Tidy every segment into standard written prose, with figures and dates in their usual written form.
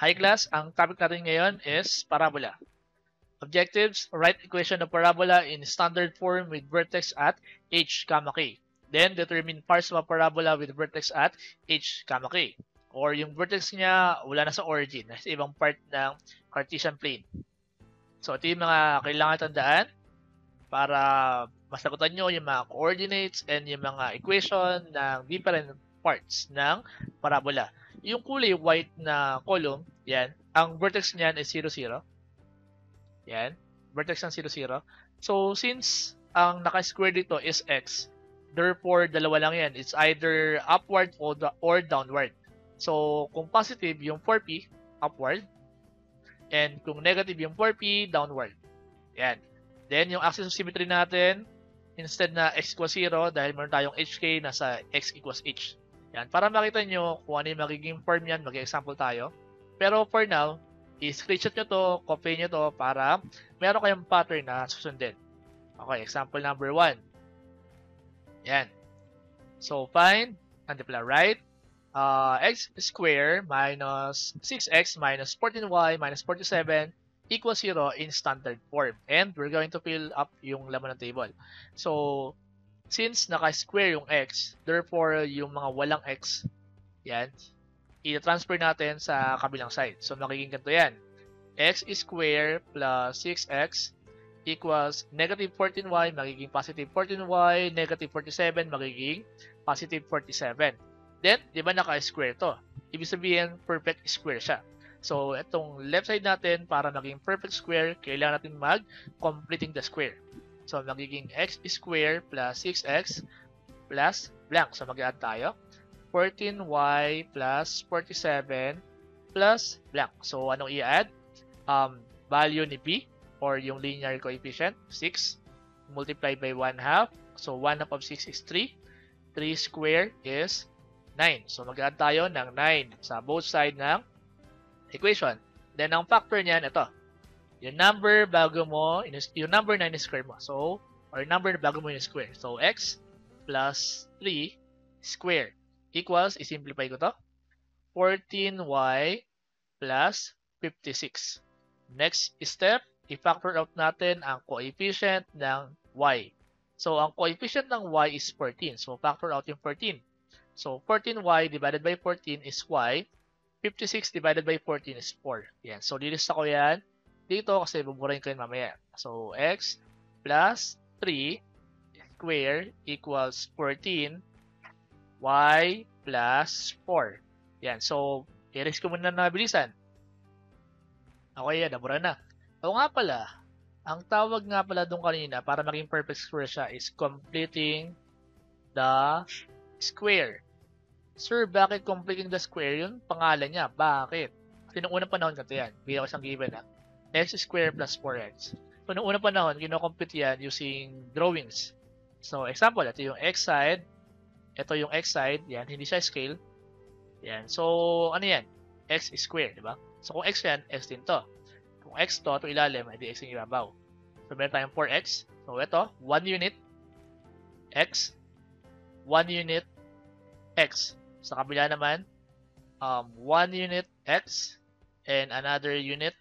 Hi class, ang topic natin ngayon is parabola. Objectives, write equation of parabola in standard form with vertex at h, k. Then, determine parts of a parabola with vertex at h, k. Or yung vertex niya, wala na sa origin, nasa ibang part ng Cartesian plane. So, ito yung mga kailangan tandaan para masagutan nyo yung mga coordinates and yung mga equation ng different parts ng parabola. Yung kulay white na column, yan, ang vertex niyan is 0, 0. Yan, vertex ng 0, 0. So, since ang naka-square dito is x, therefore, dalawa lang yan. It's either upward or downward. So, kung positive yung 4p, upward. And kung negative yung 4p, downward. Yan. Then, yung axis of symmetry natin, instead na x equals 0, dahil meron tayong hk, nasa x equals h. Yan. Para makita nyo kung ano yung magiging form yan, mag-example tayo. Pero for now, i-screenshot nyo to, copy nyo to, para meron kayong pattern na susundin. Okay, example number 1. Yan. So, find, write, x squared minus 6x minus 14y minus 47 equals 0 in standard form. And we're going to fill up yung laman ng table. So, since naka-square yung x, therefore, yung mga walang x, yan, i-transfer natin sa kabilang side. So, magiging ganito yan. X squared plus 6x equals negative 14y, magiging positive 14y, negative 47, magiging positive 47. Then, di ba naka-square to? Ibig sabihin, perfect square siya. So, itong left side natin, para maging perfect square, kailangan natin mag-completing the square. So, magiging x squared plus 6x plus blank. So, mag-add tayo. 14y plus 47 plus blank. So, anong i-add? Value ni b, or yung linear coefficient, 6, multiplied by 1/2. So, 1/2 of 6 is 3. 3 squared is 9. So, mag-add tayo ng 9 sa both side ng equation. Then, ang factor niyan, ito. Yung number bago mo, yung number na in-square mo. So, or number na bago mo in-square. So, x plus 3 square equals, i-simplify ko to, 14y plus 56. Next step, i-factor out natin ang coefficient ng y. So, ang coefficient ng y is 14. So, factor out yung 14. So, 14y divided by 14 is y. 56 divided by 14 is 4. Yan. So, lilista ko yan dito kasi buburahin ko yun mamaya. So, x plus 3 square equals 14 y plus 4. Yan. So, i-erase ko muna na bilisan. Okay yan. Nabura na. O nga pala, ang tawag nga pala doon kanina para maging perfect square siya is completing the square. Sir, bakit completing the square? Yun, pangalan niya. Bakit? Kasi nung unang panahon ganito yan. Bigyan ko isang given na. X squared plus 4x. So, nung unang panahon, kino-compute yan using drawings. So, example, ito yung x side. Ito yung x side. Yan, hindi siya scale. Yan. So, ano yan? X squared, di ba? So, kung x yan, x din to. Kung x to, ito ilalim, edi x yung ibabaw. So, meron tayong 4x. So, ito, 1 unit x. 1 unit x. Sa kabila naman, 1 unit x and another unit,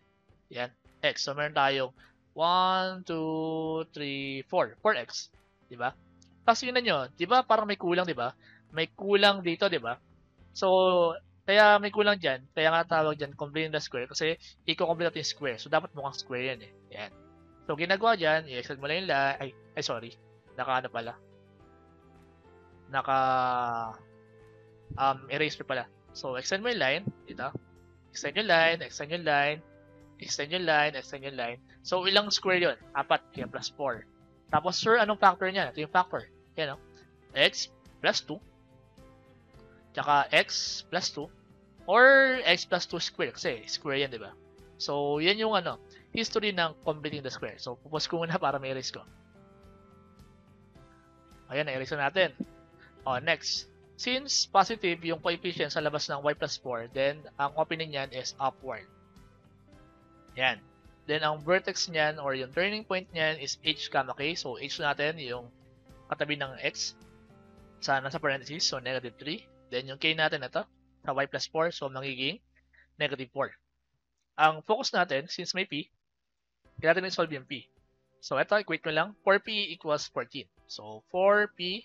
yan, x. So, meron tayong 1, 2, 3, 4. 4x. Diba? Tapos yun na nyo, diba parang may kulang, diba? May kulang dito, diba? So, kaya may kulang dyan. Kaya nga tawag dyan, completing the square. Kasi, i-complete natin yung square. So, dapat mukhang square yan eh. Yan. So, ginagawa dyan, i-extend mo lang yung line. Ay, sorry. Naka ano pala. Eraser pala. So, extend mo yung line. Dito. Extend yung line, extend yung line, extend yung line, extend yung line. So, ilang square yun? 4. Kaya plus 4. Tapos, sir, anong factor niya? Ito yung factor. Yan, no? X plus 2. Tsaka x plus 2. Or x plus 2 square. Kasi square yan, di ba? So, yan yung history ng completing the square. So, pupos ko muna para may erase ko. Ayan, na-erase natin. Next. Since positive yung coefficient sa labas ng y plus 4, then ang opening niyan is upward. Yan. Then ang vertex niyan or yung turning point niyan is h, k. So h natin yung katabi ng x sa nasa parentheses, so negative 3. Then yung k natin ito sa y plus 4, so magiging negative 4. ang focus natin, since may P, kailangan natin i-solve yung P. So, ito, equate mo lang. 4P equals 14. So, 4P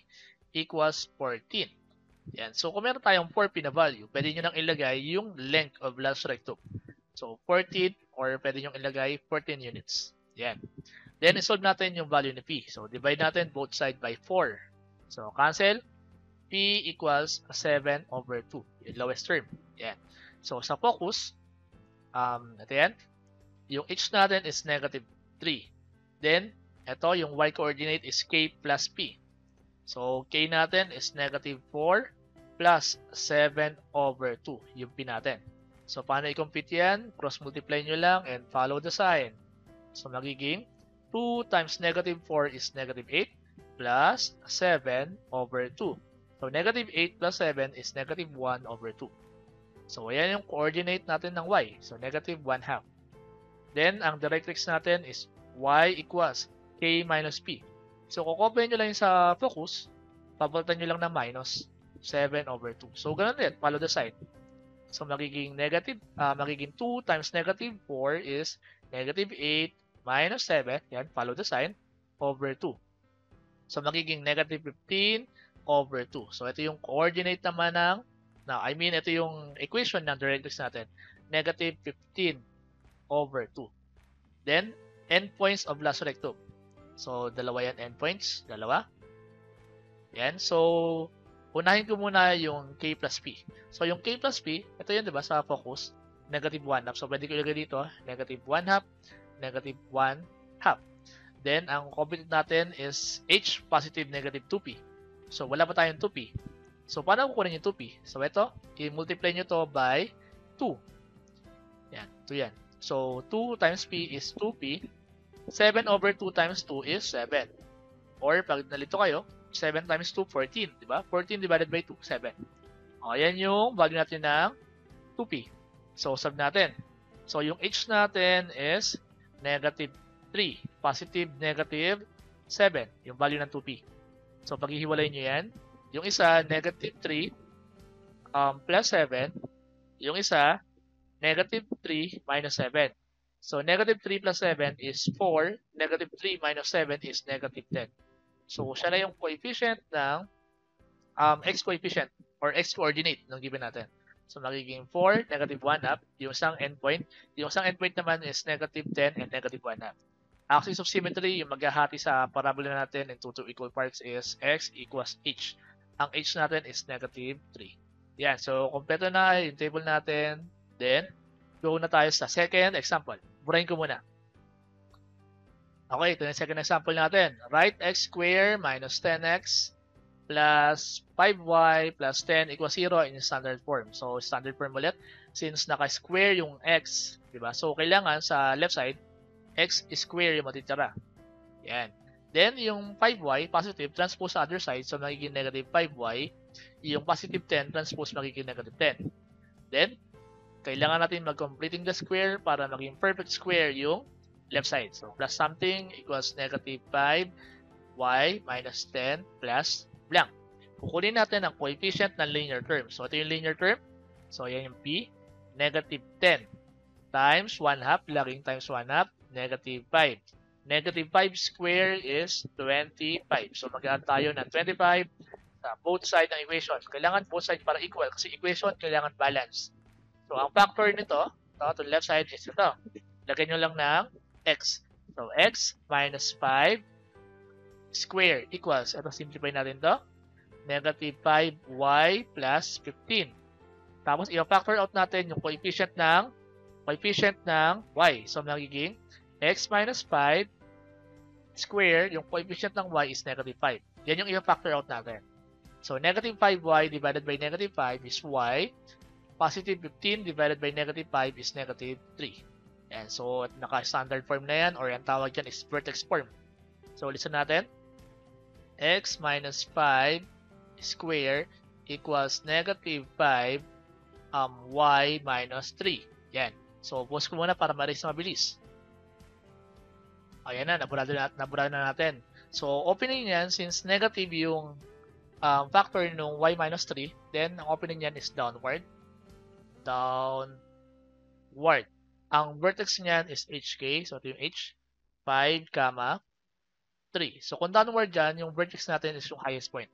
equals 14. Yan. So, kung meron tayong 4P na value, pwede nyo nang ilagay yung length of last rectum. So, 14 or pwede nyo ilagay 14 units. Yan. Then, isolve natin yung value ni P. So, divide natin both side by 4. So, cancel. P equals 7 over 2. Yung lowest term. Yan. So, sa focus, ito yan. Yung h natin is negative 3. Then, ito, yung y coordinate is k plus p. So, k natin is negative 4 plus 7 over 2. Yung p natin. So, paano i-compute yan? Cross-multiply nyo lang and follow the sign. So, magiging 2 times negative 4 is negative 8 plus 7 over 2. So, negative 8 plus 7 is negative 1 over 2. So, ayan yung coordinate natin ng y. So, negative 1 half. Then, ang directrix natin is y equals k minus p. So, kukopya nyo lang yung sa focus, papalitan nyo lang ng minus 7 over 2. So, ganun din. Follow the sign. So, magiging 2 times negative 4 is negative 8 minus 7. Yan, follow the sign, over 2. So, magiging negative 15 over 2. So, ito yung coordinate naman ng, ito yung equation ng directrix natin. Negative 15 over 2. Then, endpoints of last rectum. So, dalawa yan endpoints. Dalawa. Yan. So, unahin ko muna yung k plus p. So, yung k plus p, ito yun, diba, sa focus, negative 1 half. So, pwede ko ilagay dito, negative 1 half, negative 1 half. Then, ang compute natin is h positive negative 2p. So, wala pa tayong 2p. So, paano kukunin yung 2p? So, ito, i-multiply nyo to by 2. Yan, 2 yan. So, 2 times p is 2p. 7 over 2 times 2 is 7. Or, pag nalito kayo, 7 times 2, 14. Diba? 14 divided by 2, 7. O, yan yung value natin ng 2p. So, solve natin. So, yung h natin is negative 3. Positive negative 7. Yung value ng 2p. So, paghihiwalay nyo yan. Yung isa, negative 3 plus 7. Yung isa, negative 3 minus 7. So, negative 3 plus 7 is 4. Negative 3 minus 7 is negative 10. So, siya na yung coefficient ng x coefficient or x coordinate ng given natin. So, magiging 4, negative 1 half, yung isang endpoint. Yung isang endpoint naman is negative 10 and negative 1 half. Axis of symmetry, yung maghahati sa parabola natin into two equal parts is x equals h. Ang h natin is negative 3. Yan. So, kompleto na yung table natin. Then, go na tayo sa second example. Burahin ko muna. Okay, ito yung second example natin. Write x squared minus 10x plus 5y plus 10 equals 0 in standard form. So, standard form ulit. Since naka-square yung x, diba? So, kailangan sa left side, x square yung matitira. Yan. Then, yung 5y, positive, transpose sa other side. So, magiging negative 5y. Yung positive 10, transpose magiging negative 10. Then, kailangan natin mag-completing the square para maging perfect square yung left side. So, plus something equals negative 5y minus 10 plus blank. Kukunin natin ang coefficient ng linear term. So, ito yung linear term. So, yan yung p. Negative 10 times 1 half, laging times 1 half, negative 5. Negative 5 square is 25. So, mag-add tayo ng 25 sa both side ng equation. Kailangan both side para equal kasi equation kailangan balance. So, ang factor nito, to left side is ito. Lagyan nyo lang ng x. So, x minus 5 square equals, ito simplify natin to, negative 5y plus 15. Tapos, i-factor out natin yung coefficient ng y. So, magiging x minus 5 square, yung coefficient ng y is negative 5. Yan yung i-factor out natin. So, negative 5y divided by negative 5 is y. Positive 15 divided by negative 5 is negative 3. And so, naka-standard form na yan, or yung tawag dyan is vertex form. So, listen natin. X minus 5 square equals negative 5 y minus 3. Yan. So, pause ko muna para ma-erase na mabilis. Ayan na, nabura na natin. So, opening yan, since negative yung factor nung y minus 3, then ang opening yan is downward. Downward. Ang vertex niyan is HK. So, ito yung H. 5, 3. So, kung downward dyan, yung vertex natin is yung highest point.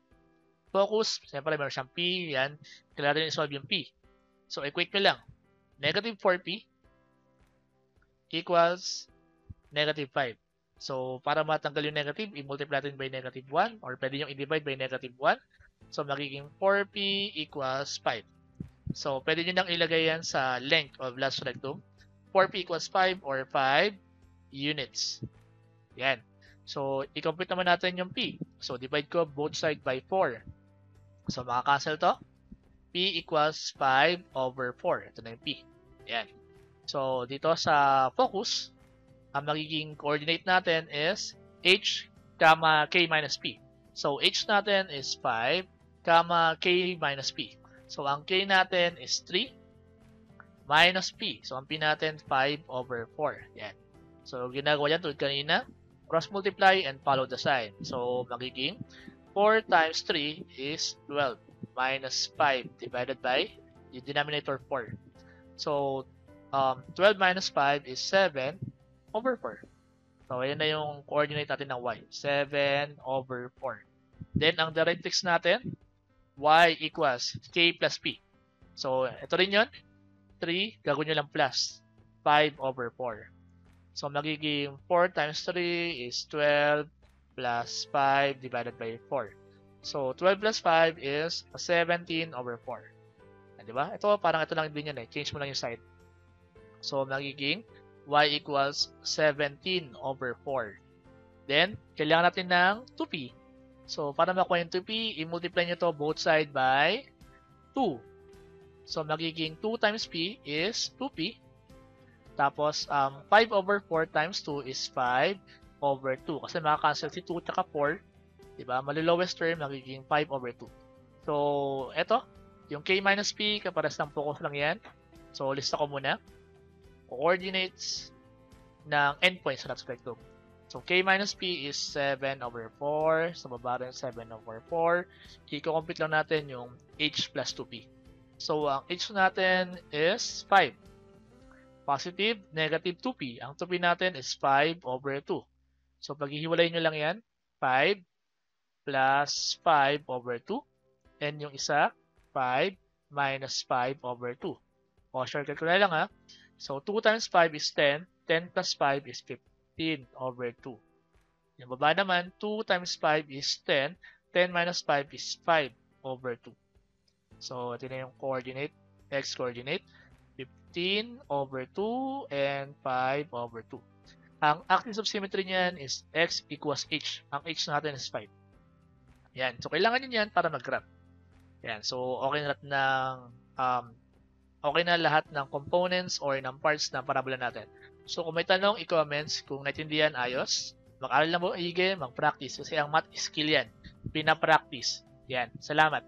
Focus, siyempre meron siyang P. Yan. Kailangan rin isolve yung P. So, equate nyo lang. Negative 4P equals negative 5. So, para matanggal yung negative, i-multiply natin by negative 1 or pwede yung i-divide by negative 1. So, magiging 4P equals 5. So, pwede nyo nang ilagay yan sa length of last rectum. 4P equals 5 or 5 units. Yan. So, i-compute naman natin yung P. So, divide ko both side by 4. So, makakancel to. P equals 5 over 4. Ito na yung P. Yan. So, dito sa focus, ang magiging coordinate natin is H, K minus P. So, H natin is 5, K minus P. So, ang K natin is 3 minus P. So, ang P natin 5 over 4. Yan. So, ginagawa yan tulad kanina. Cross multiply and follow the sign. So, magiging 4 times 3 is 12 minus 5 divided by the denominator 4. So, 12 minus 5 is 7 over 4. So, ayan na yung coordinate natin ng y. 7 over 4. Then, ang directrix natin, y equals k plus p. So, ito rin yun. 3, gagawin nyo lang plus 5 over 4. So, magiging 4 times 3 is 12 plus 5 divided by 4. So, 12 plus 5 is 17 over 4. Diba? Ito, parang ito lang din yan eh. Change mo lang yung side. So, magiging y equals 17 over 4. Then, kailangan natin ng 2p. So, para makuha yung 2p, i-multiply nyo to both side by 2. So, magiging 2 times p is 2p. Tapos, 5 over 4 times 2 is 5 over 2. Kasi makakancel si 2 at 4. Diba? Mali-lowest term, magiging 5 over 2. So, eto. Yung k minus p, kapares ng focus lang yan. So, lista ko muna. Coordinates ng endpoints sa spectrum. So, k minus p is 7 over 4. Sa baba rin 7 over 4. I-compute lang natin yung h plus 2p. So, ang h natin is 5. Positive, negative 2p. Ang 2p natin is 5 over 2. So, paghihiwalay nyo lang yan. 5 plus 5 over 2. And yung isa, 5 minus 5 over 2. O, shortcut ko na lang ha. So, 2 times 5 is 10. 10 plus 5 is 15 over 2. Yung baba naman, 2 times 5 is 10. 10 minus 5 is 5 over 2. So, ito na yung coordinate, x coordinate. 15 over 2 and 5 over 2. Ang axis of symmetry niyan is x equals h. Ang h natin is 5. Yan. So, kailangan nyo yan para mag-graph. Yan. So, okay na lahat ng components or ng parts ng parabola natin. So, kung may tanong, i-comments. Kung naintindihan, ayos. Mag-aral na mo, mag-practice. Kasi ang math skill yan. Pinapractice. Yan. Salamat.